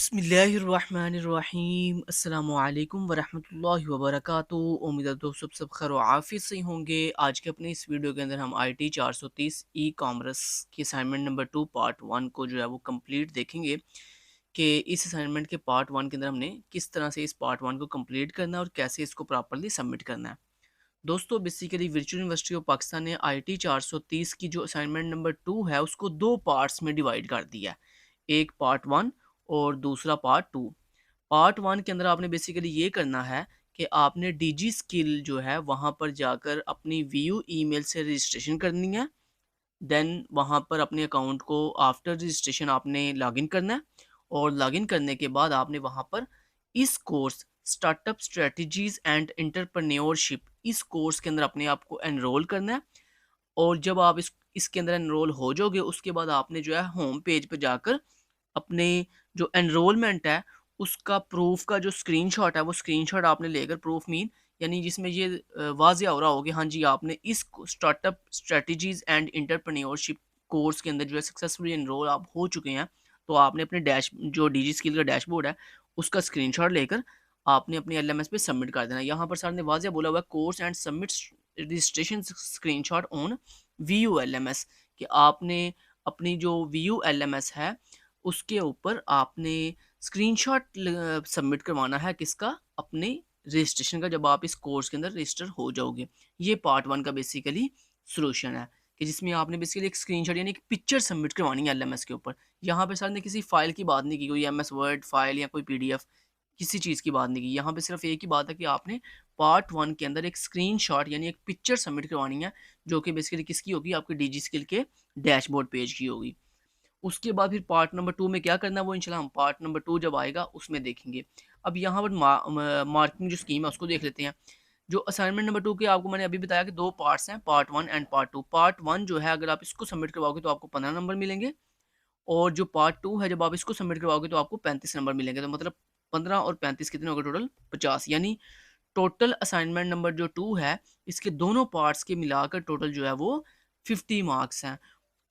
बिस्मिल्लाहिर्रहमानिर्रहीम अस्सलामुअलैकुम वरहमतुल्लाहि वबरकातुहू। उम्मीद है दोस्तों सब खैर आफियत से ही होंगे। आज के अपने इस वीडियो के अंदर हम IT 430 ई कॉमर्स की असाइनमेंट नंबर 2 पार्ट 1 को जो है वो कंप्लीट देखेंगे कि इस असाइनमेंट के पार्ट 1 के अंदर हमने किस तरह से इस पार्ट 1 को कंप्लीट करना है और कैसे इसको प्रॉपरली सबमिट करना है। दोस्तों basically virtual university of Pakistan ने IT 430 की जो असाइनमेंट नंबर 2 है उसको दो पार्ट्स में डिवाइड कर दिया है, एक पार्ट 1 और दूसरा पार्ट 2। पार्ट 1 के अंदर आपने बेसिकली ये करना है कि आपने डिजी स्किल जो है वहाँ पर जाकर अपनी व्यू ईमेल से रजिस्ट्रेशन करनी है। देन वहाँ पर अपने अकाउंट को आफ्टर रजिस्ट्रेशन आपने लॉगिन करना है और लॉगिन करने के बाद आपने वहाँ पर इस course startup strategies and entrepreneurship इस कोर्स के अंदर अपने आप को एनरोल करना है। और जब आप इसके अंदर एनरोल हो जाओगे उसके बाद आपने जो है होम पेज पर जाकर अपने जो एनरोलमेंट है उसका प्रूफ का जो स्क्रीनशॉट है वो स्क्रीनशॉट आपने लेकर प्रूफ मीन यानी जिसमें ये वाज़िया हो रहा होगा कि हाँ जी आपने इस startup strategies and entrepreneurship course के अंदर जो है सक्सेसफुली एनरोल आप हो चुके हैं। तो आपने अपने डैश जो डिजी स्किल का डैशबोर्ड है उसका स्क्रीनशॉट लेकर आपने अपने LMS पे सबमिट कर देना। यहाँ पर सर ने वाज़िया बोला हुआ है course and submit registration screenshot on VU LMS कि आपने अपनी जो VU LMS है उसके ऊपर आपने स्क्रीनशॉट सबमिट करवाना है किसका, अपने रजिस्ट्रेशन का, जब आप इस कोर्स के अंदर रजिस्टर हो जाओगे। ये पार्ट 1 का बेसिकली सॉल्यूशन है कि जिसमें आपने बेसिकली एक स्क्रीनशॉट यानी एक पिक्चर सबमिट करवानी है LMS के ऊपर। यहाँ पे सर ने किसी फाइल की बात नहीं की, कोई MS वर्ड फाइल या कोई PDF किसी चीज़ की बात नहीं की। यहाँ पे सिर्फ एक ही बात है कि आपने पार्ट 1 के अंदर एक स्क्रीनशॉट यानी एक पिक्चर सबमिट करवानी है जो कि बेसिकली किसकी होगी, आपके डिजी स्किल के डैशबोर्ड पेज की होगी। उसके बाद फिर पार्ट नंबर 2 में क्या करना है वो इंशाल्लाह हम पार्ट नंबर 2 जब आएगा उसमें देखेंगे। अब यहाँ पर मार्किंग जो स्कीम है उसको देख लेते हैं। जो असाइनमेंट नंबर 2 के आपको मैंने अभी बताया कि 2 पार्ट्स हैं, पार्ट 1 एंड पार्ट 2। पार्ट 1 जो है अगर आप इसको सबमिट करवाओगे तो आपको 15 नंबर मिलेंगे और जो पार्ट 2 है जब आप इसको सबमिट करवाओगे तो आपको 35 नंबर मिलेंगे। तो मतलब 15 और 35 कितने हो गए टोटल 50, यानी टोटल असाइनमेंट नंबर जो 2 है इसके दोनों पार्ट्स के मिलाकर टोटल जो है वो 50 मार्क्स हैं।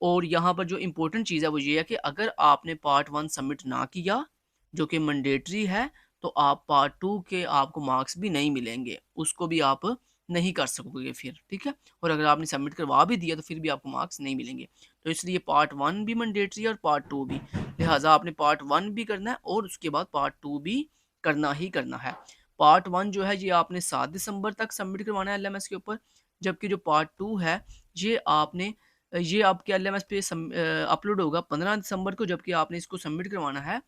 और यहाँ पर जो इम्पोर्टेंट चीज़ है वो ये है कि अगर आपने पार्ट 1 सबमिट ना किया जो कि मैंडेटरी है तो आप पार्ट 2 के आपको मार्क्स भी नहीं मिलेंगे, उसको भी आप नहीं कर सकोगे फिर, ठीक है। और अगर आपने सबमिट करवा भी दिया तो फिर भी आपको मार्क्स नहीं मिलेंगे। तो इसलिए पार्ट 1 भी मैंडेटरी है और पार्ट 2 भी, लिहाजा आपने पार्ट 1 भी करना है और उसके बाद पार्ट 2 भी करना ही करना है। पार्ट 1 जो है ये आपने 7 दिसंबर तक सबमिट करवाना है LMS के ऊपर, जबकि जो पार्ट 2 है ये आपके LMS पे अपलोड होगा 15 दिसंबर को, जबकि आपने इसको सबमिट करवाना है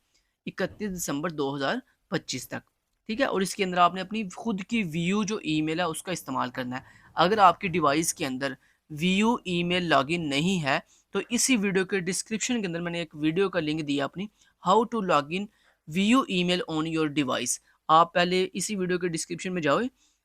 31 दिसंबर 2025 तक, ठीक है। और इसके अंदर आपने अपनी खुद की व्यू जो ईमेल है उसका इस्तेमाल करना है। अगर आपकी डिवाइस के अंदर व्यू ईमेल लॉगिन नहीं है तो इसी वीडियो के डिस्क्रिप्शन के अंदर मैंने एक वीडियो का लिंक दिया अपनी how to login view email on your device. आप पहले इसी वीडियो के डिस्क्रिप्शन में जाओ,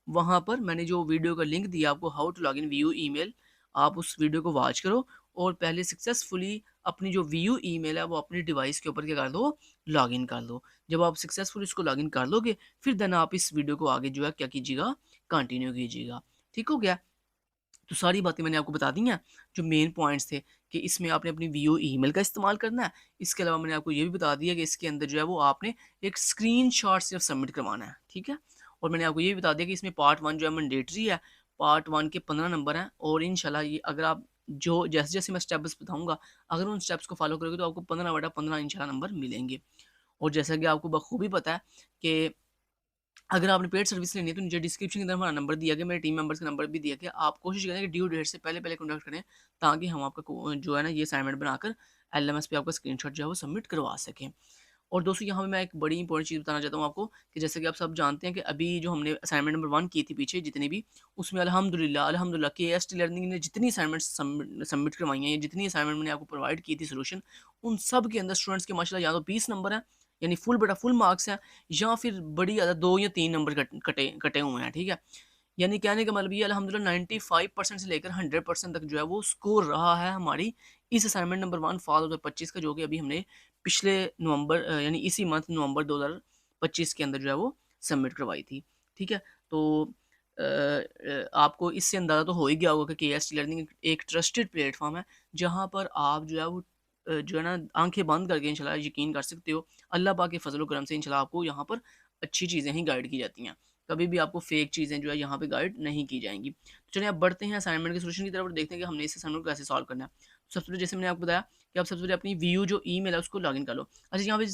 वहाँ पर मैंने जो वीडियो का लिंक दिया आपको how to login view email, आप उस वीडियो को वॉच करो और पहले सक्सेसफुली अपनी जो व्यू ईमेल है वो अपनी डिवाइस के ऊपर क्या कर दो, लॉगिन कर लो। जब आप सक्सेसफुली इसको लॉगिन कर लोगे फिर देन आप इस वीडियो को आगे जो है क्या कीजिएगा, कंटिन्यू कीजिएगा। ठीक हो गया। तो सारी बातें मैंने आपको बता दी हैं जो मेन पॉइंट्स थे कि इसमें आपने अपनी व्यू ईमेल का इस्तेमाल करना है। इसके अलावा मैंने आपको ये भी बता दिया कि इसके अंदर जो है वो आपने एक स्क्रीनशॉट सिर्फ सबमिट करवाना है, ठीक है। और मैंने आपको ये भी बता दिया कि इसमें पार्ट 1 जो है मैंडेटरी है, पार्ट 1 के 15 नंबर हैं और इंशाल्लाह ये अगर आप जो जैसे-जैसे मैं स्टेप्स बताऊँगा अगर उन स्टेप्स को फॉलो करोगे तो आपको 15/15 इंशाल्लाह नंबर मिलेंगे। और जैसा कि आपको बखूबी पता है कि अगर आपने पेड सर्विस लेनी है तो नीचे डिस्क्रिप्शन के अंदर हमारा नंबर दिया गया, मेरे टीम मेंबर्स का नंबर भी दिया गया। आप कोशिश करें कि ड्यू डेट से पहले-पहले कॉन्टैक्ट करें ताकि हम आपका जो है ना ये असाइनमेंट बनाकर LMS पे आपका स्क्रीनशॉट जो है वो सबमिट करवा सकें। और दोस्तों यहाँ पे मैं एक बड़ी इंपॉर्टेंट चीज़ बताना चाहता हूँ आपको कि जैसे कि आप सब जानते हैं कि अभी जो हमने असाइनमेंट नंबर 1 की थी पीछे जितनी भी, उसमें अल्हम्दुलिल्लाह KST लर्निंग ने जितनी असाइनमेंट सबमिट करवाई हैं या जितनी असाइनमेंट मैंने आपको प्रोवाइड की थी सॉल्यूशन, उन सब के अंदर स्टूडेंट्स के माशाल्लाह या तो 20 नंबर हैं यानी फुल बेटा फुल मार्क्स हैं, या फिर बड़ी ज़्यादा 2 या 3 नंबर कटे कटे हुए हैं, ठीक है। यानी कहने का मतलब ये अल्हम्दुलिल्लाह 95% से लेकर 100% तक जो है वो स्कोर रहा है हमारी इस असाइनमेंट नंबर 1 फाल 2025 का, जो कि अभी हमने पिछले नवंबर यानी इसी मंथ नवंबर 2025 के अंदर जो है वो सबमिट करवाई थी, ठीक है। तो आपको इससे अंदाज़ा तो हो ही गया होगा कि KST लर्निंग एक ट्रस्टेड प्लेटफॉर्म है जहाँ पर आप जो है वो जो है ना आंखें बंद करके इंशाल्लाह यकीन कर सकते हो। अल्लाह पाक के फजल करम से इंशाल्लाह आपको यहाँ पर अच्छी चीज़ें ही गाइड की जाती हैं। कभी भी आपको फेक चीज़ें जो है यहाँ पे गाइड नहीं की जाएंगी। तो चलिए अब बढ़ते हैं असाइनमेंट के सोल्यूशन की तरफ और देखते हैं कि हमने इस असाइनमेंट को कैसे सॉल्व करना है। सबसे पहले जैसे मैंने आपको बताया कि आप सबसे पहले अपनी वीयू जो ईमेल है उसको लॉगिन कर लो। अच्छा यहाँ पे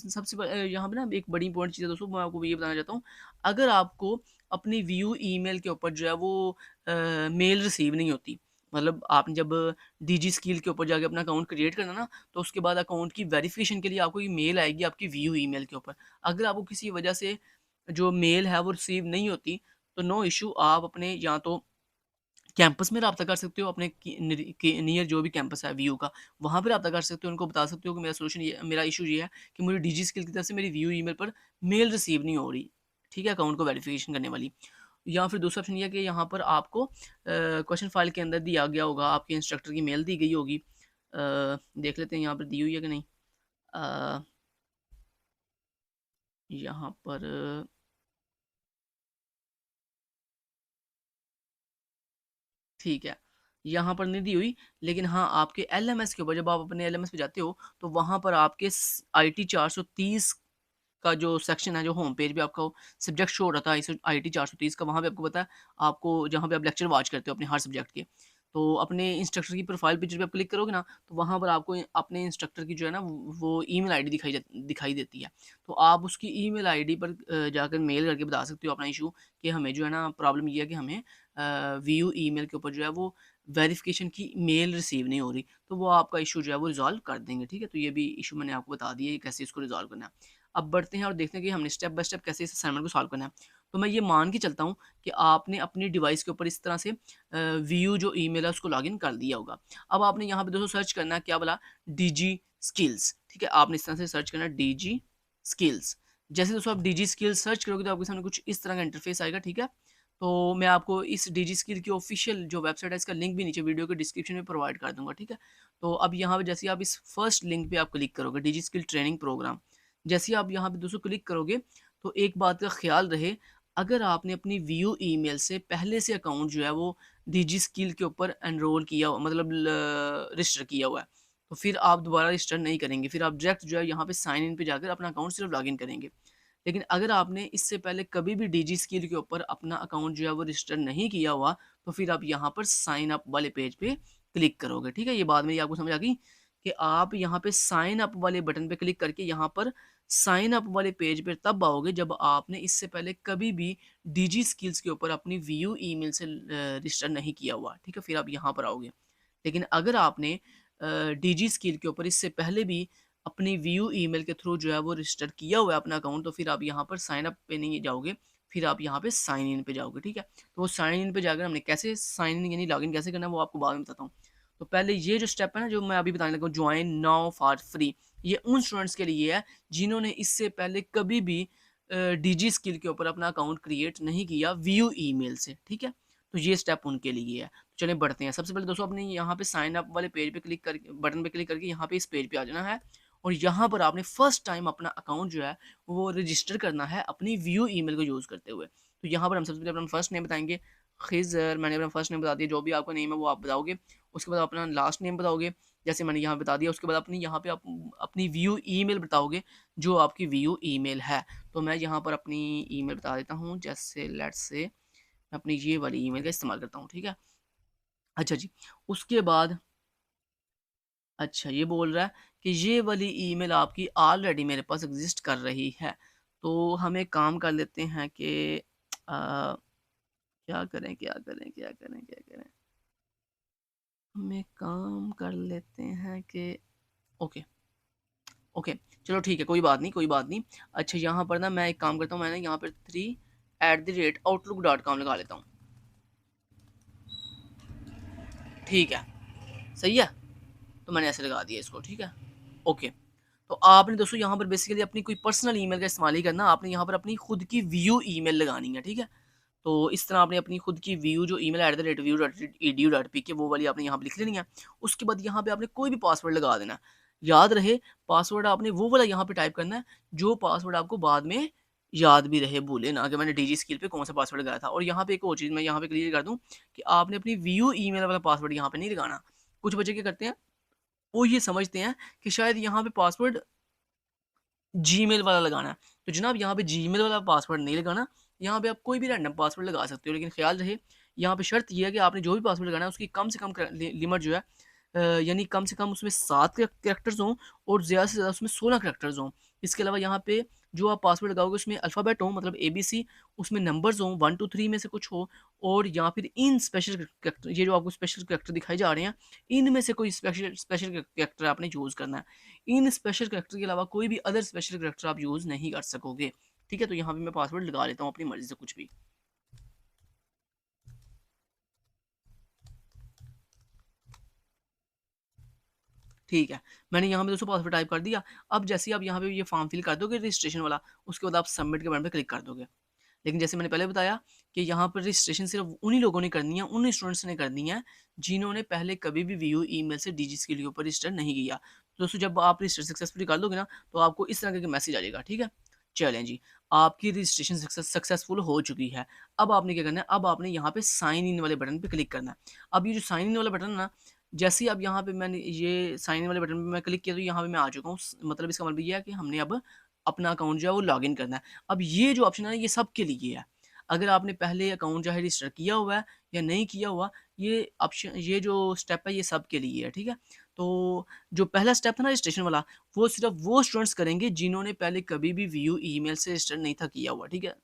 यहाँ पे ना एक बड़ी इंपॉर्टेंट चीज़ है दोस्तों, मैं आपको ये बताना चाहता हूँ। अगर आपको अपनी वीयू ईमेल के ऊपर जो है वो मेल रिसीव नहीं होती, मतलब आपने जब डीजी स्किल के ऊपर जाके अपना अकाउंट क्रिएट करना ना, तो उसके बाद अकाउंट की वेरिफिकेशन के लिए आपको ये मेल आएगी आपकी व्यू ईमेल के ऊपर। अगर आपको किसी वजह से जो मेल है वो रिसीव नहीं होती, तो नो इशू, आप अपने या तो कैंपस में रब्ता कर सकते हो, अपने नियर जो भी कैंपस है व्यू का, वहाँ पे रब्ता कर सकते हो, उनको बता सकते हो कि मेरा सोल्यूशन ये, मेरा इशू ये है कि मुझे डीजी स्किल की तरफ से मेरी व्यू ईमेल पर मेल रिसीव नहीं हो रही, ठीक है, अकाउंट को वेरिफिकेशन करने वाली। या फिर दूसरा ऑप्शन ये है कि यहाँ पर आपको क्वेश्चन फाइल के अंदर दिया गया होगा, आपके इंस्ट्रक्टर की मेल दी गई होगी। देख लेते हैं यहाँ पर दी हुई है कि नहीं। अ, यहाँ पर ठीक है, यहाँ पर नहीं दी हुई, लेकिन हाँ आपके एलएमएस के ऊपर जब आप अपने एलएमएस पे जाते हो तो वहाँ पर आपके IT 430 का जो सेक्शन है, जो होम पेज पे आपको सब्जेक्ट शो हो रहा था इस IT 430 का, वहाँ पे आपको पता है, आपको जहाँ पे आप लेक्चर वॉच करते हो अपने हर सब्जेक्ट के, तो अपने इंस्ट्रक्टर की प्रोफाइल पिक्चर पे आप क्लिक करोगे ना, तो वहाँ पर आपको अपने इंस्ट्रक्टर की जो है ना वो ईमेल आईडी दिखाई देती है। तो आप उसकी ईमेल आईडी पर जाकर मेल करके बता सकते हो अपना इशू, कि हमें जो है ना प्रॉब्लम ये है कि हमें व्यू ईमेल के ऊपर जो है वो वेरिफिकेशन की मेल रिसीव नहीं हो रही, तो वो आपका इशू जो है वो रिजॉल्व कर देंगे, ठीक है। तो ये भी इशू मैंने आपको बता दिया है कैसे इसको रिजॉल्व करना है। अब बढ़ते हैं और देखते हैं कि हमने स्टेप बाय स्टेप कैसे इस असाइनमेंट को सॉल्व करना है। तो मैं ये मान के चलता हूँ कि आपने अपनी डिवाइस के ऊपर इस तरह से व्यू जो ईमेल है उसको लॉगिन कर दिया होगा। अब आपने यहाँ पे दोस्तों सर्च करना है, क्या बोला, डीजी स्किल्स, ठीक है, आपने इस तरह से सर्च करना है डीजी स्किल्स। जैसे दोस्तों आप डीजी स्किल्स सर्च करोगे तो आपके सामने कुछ इस तरह का इंटरफेस आएगा, ठीक है। तो मैं आपको इस डीजी स्किल की ऑफिशियल जो वेबसाइट है इसका लिंक भी नीचे वीडियो के डिस्क्रिप्शन में प्रोवाइड कर दूंगा, ठीक है। तो अब यहाँ पे जैसे आप इस फर्स्ट लिंक पे आप क्लिक करोगे, डीजी स्किल ट्रेनिंग प्रोग्राम, जैसे आप यहाँ पे दोस्तों क्लिक करोगे, तो एक बात का ख्याल रहे, अगर आपने अपनी व्यू ईमेल से पहले से अकाउंट जो है वो डीजी स्किल के ऊपर एनरोल किया हुआ, मतलब रजिस्टर किया हुआ है, तो फिर आप दोबारा रजिस्टर नहीं करेंगे, फिर आप डायरेक्ट जो है यहाँ पे साइन इन पे जाकर अपना अकाउंट सिर्फ लॉगिन करेंगे। लेकिन अगर आपने इससे पहले कभी भी डीजी स्किल के ऊपर अपना अकाउंट जो है वो रजिस्टर नहीं किया हुआ, तो फिर आप यहाँ पर साइन अप वाले पेज पे क्लिक करोगे, ठीक है। ये बात मेरी आपको समझ आ गई कि आप यहाँ पे साइन अप वाले बटन पे क्लिक करके यहाँ पर साइन अप वाले पेज पे तब आओगे जब आपने इससे पहले कभी भी डीजी स्किल्स के ऊपर अपनी व्यू ईमेल से रजिस्टर नहीं किया हुआ, ठीक है, फिर आप यहाँ पर आओगे। लेकिन अगर आपने डीजी स्किल के ऊपर इससे पहले भी अपनी व्यू ईमेल के थ्रू जो है वो रजिस्टर किया हुआ है अपना अकाउंट, तो फिर आप यहाँ पर साइन अप पे नहीं जाओगे, फिर आप यहाँ पे साइन इन पे जाओगे, ठीक है। तो वो साइन इन पे जाकर हमने कैसे साइन इन यानी लॉगिन कैसे करना है वो आपको बाद में बताता हूँ। तो पहले ये जो स्टेप है ना जो मैं अभी बताने लगा हूँ, ज्वाइन नाउ फॉर फ्री, ये उन स्टूडेंट्स के लिए है जिन्होंने इससे पहले कभी भी डीजी स्किल के ऊपर अपना अकाउंट क्रिएट नहीं किया व्यू ईमेल से, ठीक है। तो ये स्टेप उनके लिए है। तो चलिए बढ़ते हैं। सबसे पहले दोस्तों अपने यहाँ पे साइन अप वाले पेज पे क्लिक करके, बटन पे क्लिक करके यहाँ पे इस पेज पे आ जाना है, और यहाँ पर आपने फर्स्ट टाइम अपना अकाउंट जो है वो रजिस्टर करना है अपनी व्यू ईमेल को यूज़ करते हुए। तो यहाँ पर हम सबसे पहले अपना फर्स्ट नेम बताएंगे, खिज़र, मैंने अपना फर्स्ट नेम बता दिया, जो भी आपका नेम है वो आप बताओगे। उसके बाद अपना लास्ट नेम बताओगे, जैसे मैंने यहाँ बता दिया। उसके बाद अपनी यहाँ पे आप अपनी व्यू ईमेल बताओगे जो आपकी व्यू ईमेल है। तो मैं यहाँ पर अपनी ईमेल बता देता हूँ, जैसे लेट्स से मैं अपनी ये वाली ईमेल का इस्तेमाल करता हूँ, ठीक है। अच्छा जी, उसके बाद अच्छा ये बोल रहा है कि ये वाली ईमेल आपकी ऑलरेडी मेरे पास एग्जिस्ट कर रही है। तो हम एक काम कर लेते हैं कि क्या करें क्या करें क्या करें क्या करें, हम एक काम कर लेते हैं कि ओके ओके, चलो ठीक है, कोई बात नहीं कोई बात नहीं। अच्छा यहाँ पर ना मैं एक काम करता हूँ, मैंने यहाँ पर 3@outlook.com लगा लेता हूँ, ठीक है, सही है। तो मैंने ऐसे लगा दिया इसको, ठीक है, ओके। तो आपने दोस्तों यहाँ पर बेसिकली अपनी कोई पर्सनल ईमेल का इस्तेमाल ही करना, आपने यहाँ पर अपनी खुद की व्यू ईमेल लगानी है, ठीक है। तो इस तरह आपने अपनी खुद की व्यू जो ईमेल @view.edu.pk वो वाली आपने यहाँ पे लिख लेनी है। उसके बाद यहाँ पे आपने कोई भी पासवर्ड लगा देना है। याद रहे पासवर्ड आपने वो वाला यहाँ पे टाइप करना है जो पासवर्ड आपको बाद में याद भी रहे, भूले ना कि मैंने डीजी स्किल पे कौन सा पासवर्ड लगाया था। और यहाँ पे एक और चीज़ मैं यहाँ पे क्लियर कर दूँ कि आपने अपनी व्यू ईमेल वाला पासवर्ड यहाँ पे नहीं लगाना। कुछ बच्चे क्या करते हैं, वो ये समझते हैं कि शायद यहाँ पे पासवर्ड जीमेल वाला लगाना है। तो जनाब यहाँ पे जीमेल वाला पासवर्ड नहीं लगाना, यहाँ पे आप कोई भी रैंडम पासवर्ड लगा सकते हो, लेकिन ख़्याल रहे यहाँ पे शर्त ये है कि आपने जो भी पासवर्ड लगाना है उसकी कम से कम लिमिट जो है यानी कम से कम उसमें 7 कैरेक्टर्स हों और ज़्यादा से ज़्यादा उसमें 16 कैरेक्टर्स हों। इसके अलावा यहाँ पे जो आप पासवर्ड लगाओगे उसमें अल्फ़ाबेट हो, मतलब एबीसी, उसमें नंबर्स हों 1 2 3 में से कुछ हो, और या फिर इन स्पेशल कैरेक्टर, ये जो आपको स्पेशल कैरेक्टर दिखाए जा रहे हैं, इनमें से कोई स्पेशल स्पेशल कैरेक्टर आपने यूज़ करना है। इन स्पेशल कैरेक्टर के अलावा कोई भी अदर स्पेशल कैरेक्टर आप यूज़ नहीं कर सकोगे। ठीक है, तो यहाँ पे मैं पासवर्ड लगा लेता हूँ अपनी मर्ज़ी से कुछ भी। ठीक है, मैंने यहाँ पे दोस्तों पासवर्ड टाइप कर दिया। अब जैसे ही आप यहाँ पे ये फॉर्म फिल कर दोगे रजिस्ट्रेशन वाला, उसके बाद आप सबमिट के बटन पे क्लिक कर दोगे। लेकिन जैसे मैंने पहले बताया कि यहाँ पर रजिस्ट्रेशन सिर्फ उन्हीं लोगों ने करनी है, उन स्टूडेंट्स ने करनी है जिन्होंने पहले कभी भी वीयू ईमेल से डीजी स्किल के ऊपर रजिस्टर नहीं किया। तो दोस्तों जब आप रजिस्टर सक्सेसफुली कर दोगे ना, तो आपको इस तरह का मैसेज आ जाएगा, ठीक है? चलें जी, आपकी रजिस्ट्रेशन सक्सेसफुल हो चुकी है। अब आपने क्या करना है, अब आपने यहाँ पे साइन इन वाले बटन पे क्लिक करना है। अब ये जो साइन इन वाला बटन है ना, जैसे ही अब यहाँ पे मैंने ये साइन इन वाले बटन पे मैं क्लिक किया, तो यहाँ पे मैं आ चुका हूँ। मतलब इसका मतलब ये है कि हमने अब अपना अकाउंट जो है वो लॉगिन करना है। अब ये जो ऑप्शन है ना, ये सबके लिए है। अगर आपने पहले अकाउंट जो है रजिस्टर किया हुआ है या नहीं किया हुआ, ये ऑप्शन, ये जो स्टेप है ये सबके लिए है, ठीक है? तो जो पहला स्टेप था ना रजिस्ट्रेशन वाला, वो सिर्फ वो स्टूडेंट्स करेंगे जिन्होंने पहले कभी भी वीयू ईमेल से रजिस्टर नहीं था किया हुआ, ठीक है?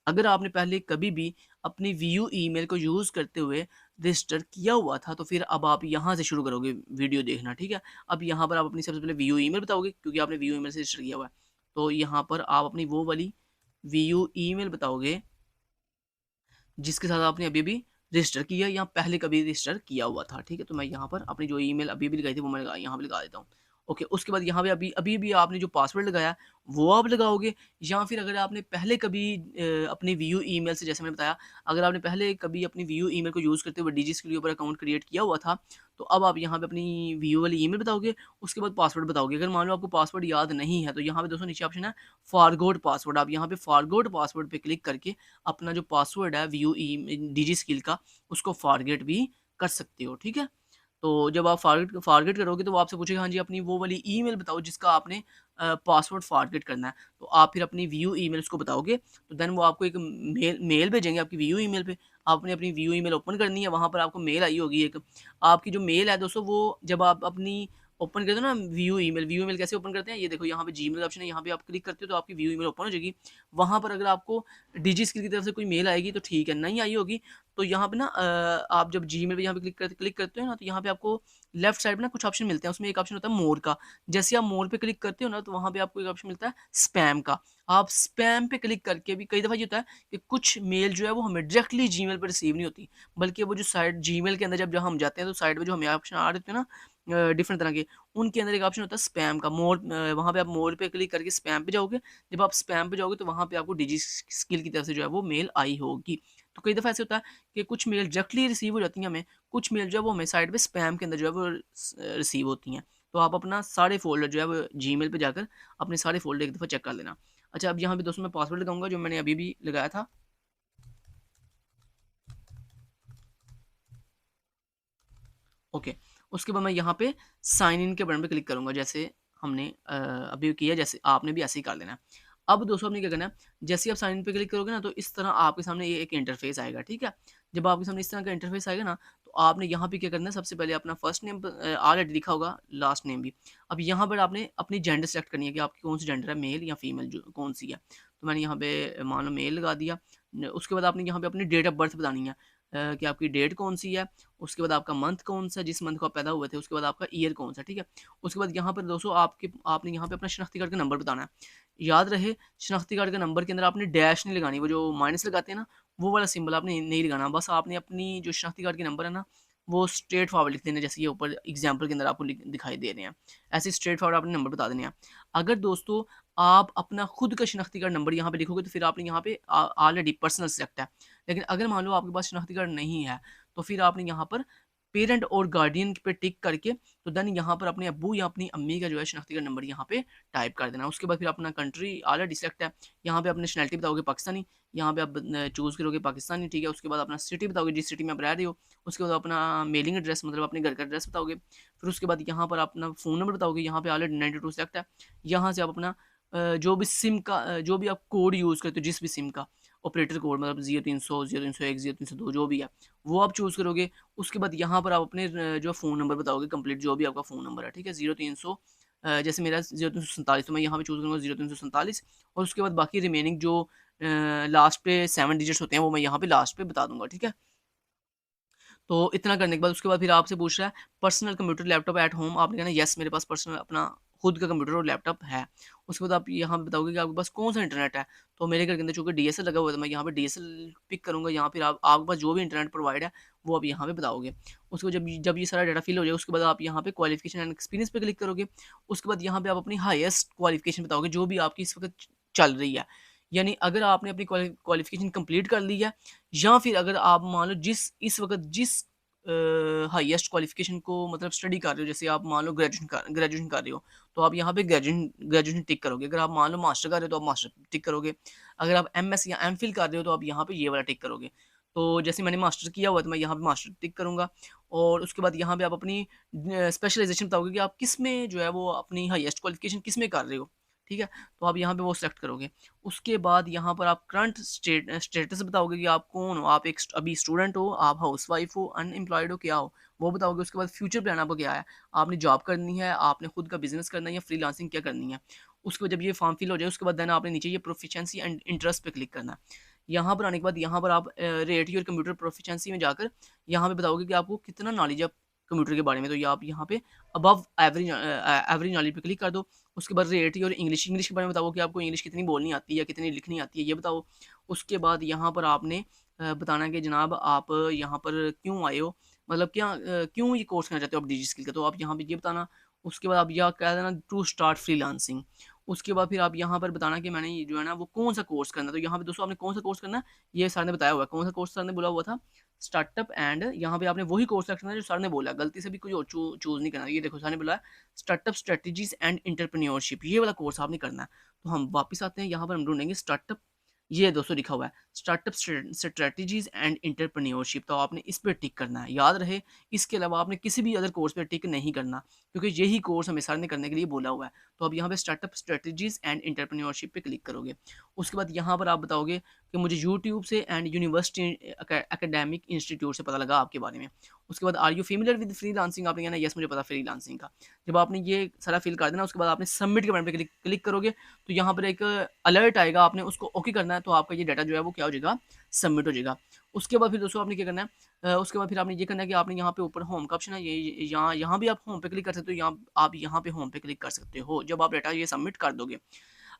अगर आपने पहले कभी भी अपनी वीयू ईमेल को यूज़ करते हुए रजिस्टर किया हुआ था, तो फिर अब आप यहाँ से शुरू करोगे वीडियो देखना, ठीक है? अब यहाँ पर आप अपनी सबसे पहले वीयू ईमेल बताओगे, क्योंकि आपने वीयू ईमेल से रजिस्टर किया हुआ है। तो यहाँ पर आप अपनी वो वाली वीयू ईमेल बताओगे जिसके साथ आपने अभी-अभी रजिस्टर किया या पहले कभी रजिस्टर किया हुआ था, ठीक है? तो मैं यहाँ पर अपनी जो ईमेल अभी-अभी लगाई थी वो मैं यहाँ पे लगा देता हूँ। ओके, उसके बाद यहाँ पे अभी-भी आपने जो पासवर्ड लगाया वो आप लगाओगे, या फिर अगर आपने पहले कभी अपनी वीयू ईमेल से, जैसे मैंने बताया, अगर आपने पहले कभी अपनी वीयू ईमेल को यूज़ करते हुए डिजिस के ऊपर अकाउंट क्रिएट किया हुआ था, तो अब आप यहाँ पे अपनी वीयू वाली ईमेल बताओगे, उसके बाद पासवर्ड बताओगे। अगर मान लो आपको पासवर्ड याद नहीं है, तो यहाँ पे दोस्तों नीचे ऑप्शन है फॉरगॉट पासवर्ड, आप यहाँ पे फॉरगॉट पासवर्ड पे क्लिक करके अपना जो पासवर्ड है वीयू डिजी स्किल का, उसको फॉरगेट भी कर सकते हो, ठीक है? तो जब आप फॉरगेट फॉरगेट करोगे तो वो आपसे पूछेगा, हाँ जी, अपनी वो वाली ईमेल बताओ जिसका आपने पासवर्ड फॉरगेट करना है। तो आप फिर अपनी वीयू ईमेल उसको बताओगे, तो देन वो आपको एक मेल मेल भेजेंगे आपकी वीयू ईमेल पे। आपने अपनी वीयू ईमेल ओपन करनी है, वहाँ पर आपको मेल आई होगी एक। आपकी जो मेल है दोस्तों, वो जब आप अपनी ओपन करते हो ना वीयू ईमेल कैसे ओपन करते हैं? ये देखो यहाँ पे जीमेल का ऑप्शन है, यहाँ पे आप क्लिक करते हो तो आपकी वीयू ईमेल ओपन हो जाएगी। वहाँ पर अगर आपको डिजी स्किल की तरफ से कोई मेल आएगी तो ठीक है, नहीं आई होगी तो यहाँ पे ना आप जब जीमेल पे यहाँ पे क्लिक करते हो ना, तो यहाँ पे आपको लेफ्ट साइड में ना कुछ ऑप्शन मिलते हैं, उसमें एक ऑप्शन होता है मोर का। जैसे आप मोर पे क्लिक करते हो ना, तो वहाँ पे आपको एक ऑप्शन मिलता है स्पैम का। आप स्पैम पे क्लिक करके भी, कई दफ़ा ये होता है कि कुछ मेल जो है वो हमें डायरेक्टली जीमेल पे रिसीव नहीं होती, बल्कि वो जो साइड जीमेल के अंदर जब हम जाते हैं तो साइड में जो हमें ऑप्शन आ रहे होते हैं ना डिफरेंट तरह के, उनके अंदर एक ऑप्शन होता है स्पैम का। वहाँ पे आप मोर पे क्लिक करके स्पैम पे जाओगे। जब आप स्पैम पे जाओगे तो वहाँ पे आपको डिजी स्किल की तरफ से जो है वो मेल आई होगी। तो कई दफ़ा ऐसे होता है कि कुछ मेल डायरेक्टली रिसीव हो जाती हैं हमें, कुछ मेल जो है वो हमें साइड पे स्पैम के अंदर जो है वो रिसीव होती हैं। तो आप अपना सारे फ़ोल्डर जो है वो जीमेल पे जाकर अपने सारे फ़ोल्डर एक दफ़ा चेक कर लेना। अच्छा, अब यहाँ पे दोस्तों मैं पासवर्ड लगाऊँगा जो मैंने अभी-भी लगाया था। ओके, उसके बाद मैं यहाँ पे साइन इन के बटन पे क्लिक करूँगा, जैसे हमने अभी किया, जैसे आपने भी ऐसे ही कर लेना है। अब दोस्तों आपने क्या करना है, जैसे ही आप साइन इन पे क्लिक करोगे ना, तो इस तरह आपके सामने ये एक इंटरफ़ेस आएगा, ठीक है? जब आपके सामने इस तरह का इंटरफ़ेस आएगा ना, तो आपने यहाँ पे क्या करना है, सबसे पहले अपना फर्स्ट नेम ऑलरेडी लिखा होगा, लास्ट नेम भी। अब यहाँ पर आपने अपनी जेंडर सेलेक्ट करनी है कि आपकी कौन-सी जेंडर है, मेल या फीमेल जो कौन-सी है। तो मैंने यहाँ पे मान लो मेल लगा दिया। न उसके बाद आपने यहाँ पे अपनी डेट ऑफ़ बर्थ बतानी है कि आपकी डेट कौन-सी है, उसके बाद आपका मंथ कौन-सा है, जिस मंथ को आप पैदा हुए थे, उसके बाद आपका ईयर कौन-सा है, ठीक है? उसके बाद यहाँ पर दोस्तों आपने यहाँ पे अपना शनाख्ती कार्ड का नंबर बताना है। याद रहे, शनाख्ती कार्ड के नंबर के अंदर आपने डैश नहीं लगानी, वो जो माइनस लगाते हैं ना, वो वाला सिंबल आपने नहीं लगाना। बस आपने अपनी जो शनाख्ती कार्ड के नंबर है ना, वो स्ट्रेट फॉरवर्ड लिख देने, जैसे ये ऊपर एग्ज़ाम्पल के अंदर आपको दिखाई दे रहे हैं। ऐसे स्ट्रेट फॉरवर्ड आपने नंबर बता देने हैं। अगर दोस्तों आप अपना खुद का शनाख्ती कार्ड नंबर यहाँ पे लिखोगे, तो फिर आपने यहाँ पे ऑलरेडी पर्सनल सेलेक्ट है। लेकिन अगर मान लो आपके पास शनाख्ती कार्ड नहीं है, तो फिर आपने यहाँ पर पेरेंट और गार्डियन पे टिक करके तो देन यहाँ पर अपने अब्बू या अपनी अम्मी का जो है शनाख्ती कार्ड नंबर यहाँ पे टाइप कर देना। उसके बाद फिर अपना कंट्री ऑलरेडी सिलेक्ट है, यहाँ पे अपनी नेशनैलिटी बताओगे पाकिस्तानी, यहाँ पे आप चूज़ करोगे पाकिस्तानी, ठीक है। उसके बाद अपना सिटी बताओगे जिस सिटी में आप रह रहे हो, उसके बाद अपना मेलिंग एड्रेस मतलब अपने घर का एड्रेस बताओगे, फिर उसके बाद यहाँ पर अपना फ़ोन नंबर बताओगे, यहाँ पे ऑलरेडी 92 सेलेक्ट है। यहाँ से आप अपना जो भी सिम का जो भी आप कोड यूज़ करते हो जिस भी सिम का ऑपरेटर कोड मतलब 0300 0301 0302 जो भी है वो आप चूज़ करोगे। उसके बाद यहाँ पर आप अपने जो फ़ोन नंबर बताओगे कंप्लीट जो भी आपका फ़ोन नंबर है, ठीक है। 0300 जैसे मेरा 0347 तो मैं यहाँ पे चूज़ करूँगा 0347 और उसके बाद बाकी रिमेनिंग जो लास्ट पे 7 डिजिट्स होते हैं वो मैं यहाँ पे लास्ट पे बता दूँगा, ठीक है। तो इतना करने के बाद उसके बाद फिर आपसे पूछ रहा है personal computer laptop at home, आपने कहना यस मेरे पास पर्सनल अपना खुद का कंप्यूटर और लैपटॉप है। उसके बाद आप यहाँ पे बताओगे कि आपके पास कौन सा इंटरनेट है, तो मेरे घर के अंदर चूँकि डीएसएल लगा हुआ है तो मैं यहाँ पे डीएसएल पिक करूँगा। यहाँ फिर आप आपके पास जो भी इंटरनेट प्रोवाइड है वो आप यहाँ पे बताओगे। उसके बाद जब ये सारा डाटा फिल हो जाए उसके बाद आप यहाँ पे क्वालिफिकेशन एंड एक्सपीरियंस पे क्लिक करोगे। उसके बाद यहाँ पे आप अपनी हाईएस्ट क्वालिफिकेशन बताओगे जो भी आपकी इस वक्त चल रही है, यानी अगर आपने अपनी क्वालिफिकेशन कंप्लीट कर ली है या फिर अगर आप मान लो जिस इस वक्त जिस हाईएस्ट क्वालिफिकेशन को मतलब स्टडी कर रहे हो, जैसे आप मान लो ग्रेजुएशन कर रहे हो तो आप यहाँ पे ग्रेजुएशन ग्रेजुएशन टिक करोगे। अगर आप मान लो मास्टर कर रहे हो तो आप मास्टर टिक करोगे। अगर आप एमएस या एमफिल कर रहे हो तो आप यहाँ पे ये वाला टिक करोगे। तो जैसे मैंने मास्टर किया हुआ है तो मैं यहाँ पे मास्टर टिक करूँगा। और उसके बाद यहाँ पे आप अपनी स्पेशलाइजेशन बताओगे कि आप किस में जो है वो अपनी हाईएस्ट क्वालिफिकेशन किस में कर रहे हो, ठीक है। तो आप यहाँ पे वो सेलेक्ट करोगे। उसके बाद यहाँ पर आप करंट स्टेटस बताओगे कि आप कौन हो, आप एक अभी स्टूडेंट हो, आप हाउसवाइफ हो, अनएम्प्लॉयड हो, क्या हो वो बताओगे। उसके बाद फ्यूचर प्लान आपका क्या है, आपने जॉब करनी है, आपने खुद का बिजनेस करना है या फ्रीलांसिंग क्या करनी है। उसके बाद जब ये फॉर्म फिल हो जाए उसके बाद देन आपने नीचे ये प्रोफिशिएंसी एंड इंटरेस्ट पे क्लिक करना है। यहाँ पर आने के बाद यहाँ पर आप रेट योर कंप्यूटर प्रोफिशिएंसी में जाकर यहाँ पे बताओगे कि आपको कितना नॉलेज है कंप्यूटर के बारे में। तो ये आप यहाँ पे अबव एवरेज एवरेज नॉलेज पे क्लिक कर दो। उसके बाद रेट और इंग्लिश के बारे में बताओ कि आपको इंग्लिश कितनी बोलनी आती है कितनी लिखनी आती है ये बताओ। उसके बाद यहाँ पर आपने बताना कि जनाब आप यहाँ पर क्यों आए हो, मतलब क्या क्यों ये कोर्स करना चाहते हो आप डिजी स्किल का, तो आप यहाँ पे ये बताना। उसके बाद आप यह कह देना टू स्टार्ट फ्रीलांसिंग। उसके बाद फिर आप यहाँ पर बताना कि मैंने ये जो है ना वो कौन सा कोर्स करना है। तो यहाँ पे दोस्तों आपने कौन सा कोर्स करना है ये सर ने बताया हुआ है, कौन सा कोर्स सर ने बोला हुआ था स्टार्टअप एंड, यहाँ पे आपने वही कोर्स रखना है जो सर ने बोला, गलती से भी कुछ और चूज नहीं करना। ये देखो सर ने बोला स्टार्टअप स्ट्रेटजीज एंड एंटरप्रेन्योरशिप, ये वाला कोर्स आपने करना है। तो हम वापस आते हैं यहाँ पर हम ढूंढेंगे स्टार्टअप, ये दोस्तों लिखा हुआ है स्टार्टअप स्ट्रेटजीज एंड एंटरप्रेन्योरशिप, तो आपने इस पर टिक करना है, याद रहे। इसके अलावा आपने किसी भी अदर कोर्स पर टिक नहीं करना क्योंकि यही कोर्स हमें सर ने करने के लिए बोला हुआ है। तो अब यहाँ पे स्टार्टअप स्ट्रेटजीज एंड एंटरप्रेन्योरशिप पे क्लिक करोगे। उसके बाद यहाँ पर आप बताओगे कि मुझे यूट्यूब से एंड यूनिवर्सिटी एकेडमिक इंस्टीट्यूट से पता लगा आपके बारे में। उसके बाद are you familiar with freelancing, आपने कहना यस मुझे पता फ्रीलांसिंग का। जब आपने ये सारा फिल कर देना उसके बाद आपने सबमिट के बटन पे क्लिक करोगे तो यहाँ पर एक अलर्ट आएगा, आपने उसको ओके करना है तो आपका ये डाटा जो है वो क्या हो जाएगा सबमिट हो जाएगा। उसके बाद फिर दोस्तों आपने क्या करना है उसके बाद फिर आपने ये करना है कि आपने यहाँ पे ऊपर होम का ऑप्शन है, ये यहाँ यहाँ भी आप होम पे क्लिक कर सकते हो, यहाँ आप यहाँ पे होम पे क्लिक कर सकते हो जब आप डाटा ये सबमिट कर दोगे।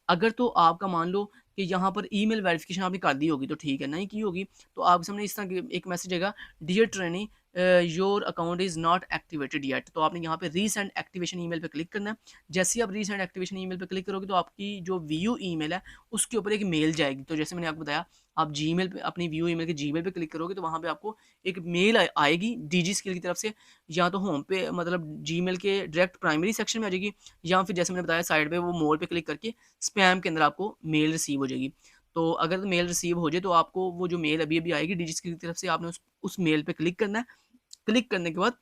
अगर तो आपका मान लो कि यहाँ पर ईमेल वेरिफिकेशन आपने कर दी होगी तो ठीक है, नहीं की होगी तो आपके सामने इस तरह एक मैसेज आएगा dear trainee your account is not activated yet, तो आपने यहाँ पे रीसेंड एक्टिवेशन ईमेल पे क्लिक करना है। जैसे ही आप रीसेंड एक्टिवेशन ईमेल पे क्लिक करोगे तो आपकी जो व्यू ईमेल है उसके ऊपर एक मेल जाएगी। तो जैसे मैंने आपको बताया आप जीमेल पे अपनी व्यू ईमेल के जीमेल पे क्लिक करोगे तो वहाँ पे आपको एक मेल आएगी डीजी स्किल की तरफ से, या तो होम पे मतलब जीमेल के डायरेक्ट प्राइमरी सेक्शन में आ जाएगी, या फिर जैसे मैंने बताया साइड पे वो मोर पे क्लिक करके स्पैम के अंदर आपको मेल रिसीव हो जाएगी। तो अगर मेल रिसीव हो जाए तो आपको वो जो मेल अभी अभी आएगी डीजी स्किल की तरफ से आपने उस मेल पे क्लिक करना है। क्लिक करने के बाद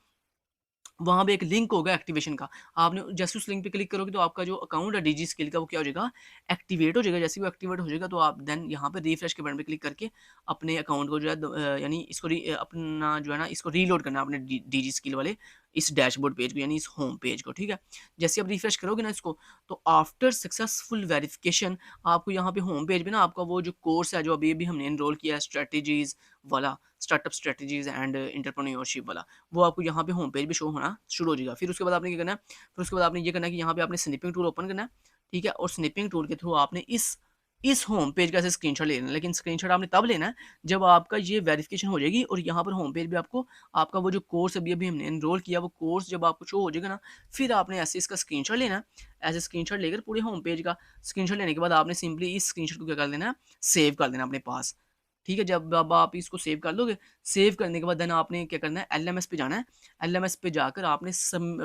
वहाँ पे एक लिंक होगा एक्टिवेशन का, आपने जैसे उस लिंक पे क्लिक करोगे तो आपका जो अकाउंट है डीजी स्किल का वो क्या हो जाएगा एक्टिवेट हो जाएगा। जैसे वो एक्टिवेट हो जाएगा तो आप देन यहाँ पे रिफ्रेश के बटन पे क्लिक करके अपने अकाउंट को जो है यानी इसको अपना जो है ना इसको रीलोड करना है अपने डीजी स्किल वाले इस डैशबोर्ड पेज को यानी इस होम पेज को, ठीक है। जैसे आप रिफ्रेश करोगे ना इसको तो आफ्टर सक्सेसफुल वेरिफिकेशन आपको यहाँ पे होम पेज पे ना आपका वो जो कोर्स है जो अभी अभी हमने एनरोल किया है स्ट्रेटजीज वाला स्टार्टअप स्ट्रेटजीज एंड एंटरप्रेन्योरशिप वाला, वो आपको यहाँ पे होम पेज पे शो होना शुरू हो जाएगा। फिर उसके बाद आपने क्या करना है, फिर उसके बाद आपने ये करना है कि यहाँ पे आपने स्निपिंग टूल ओपन करना है, ठीक है। और स्निपिंग टूल के थ्रू आपने इस होम पेज का ऐसे स्क्रीनशॉट ले लेना है, लेकिन स्क्रीनशॉट आपने तब लेना है जब आपका ये वेरिफिकेशन हो जाएगी और यहाँ पर होम पेज भी आपको आपका वो जो कोर्स अभी अभी हमने एनरोल किया वो कोर्स जब आपको शो हो जाएगा ना फिर आपने ऐसे इसका स्क्रीनशॉट लेना है। ऐसे स्क्रीनशॉट लेकर पूरे होम पेज का स्क्रीनशॉट लेने के बाद आपने सिंपली इस स्क्रीनशॉट को क्या कर देना है सेव कर देना अपने पास। ठीक है, जब अब आप इसको सेव कर लोगे, सेव करने के बाद देन आपने क्या करना है, एलएमएस पे जाना है। एलएमएस पे जाकर आपने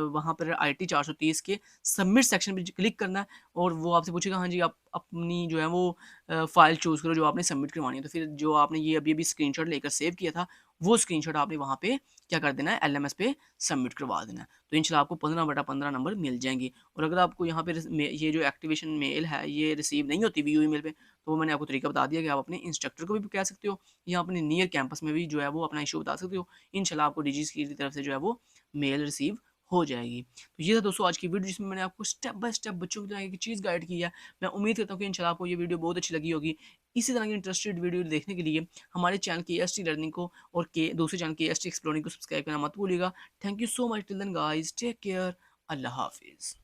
वहाँ पर आईटी 430 के सबमिट सेक्शन पे क्लिक करना है और वो आपसे पूछेगा हाँ जी, आप अपनी जो है वो फ़ाइल चूज़ करो जो आपने सबमिट करवानी है। तो फिर जो आपने ये अभी-अभी स्क्रीनशॉट लेकर सेव किया था, वो स्क्रीनशॉट आपने वहाँ पे क्या कर देना है, एलएमएस पे सबमिट करवा देना है। तो इंशाल्लाह आपको 15/15 नंबर मिल जाएँगे। और अगर आपको यहाँ पे ये जो एक्टिवेशन मेल है, ये रिसीव नहीं होती व्यू ईमेल पे, तो वो मैंने आपको तरीका बता दिया कि आप अपने इंस्ट्रक्टर को भी कह सकते हो या अपने नियर कैंपस में भी जो है वो अपना इशू बता सकते हो। इंशाल्लाह आपको डिजी की तरफ से जो है वो मेल रिसीव हो जाएगी। तो ये था दोस्तों आज की वीडियो, जिसमें मैंने आपको स्टेप बाय स्टेप बच्चों की तरह एक चीज़ गाइड की है। मैं उम्मीद करता हूँ कि इंशाल्लाह आपको ये वीडियो बहुत अच्छी लगी होगी। इसी तरह की इंटरेस्टेड वीडियो देखने के लिए हमारे चैनल के एस टी लर्निंग को और के दूसरे चैनल के एस टी एक्सप्लोरिंग को सब्सक्राइब करना मत भूलिएगा। Thank you so much, till then guys, take care, अल्लाह हाफिज़।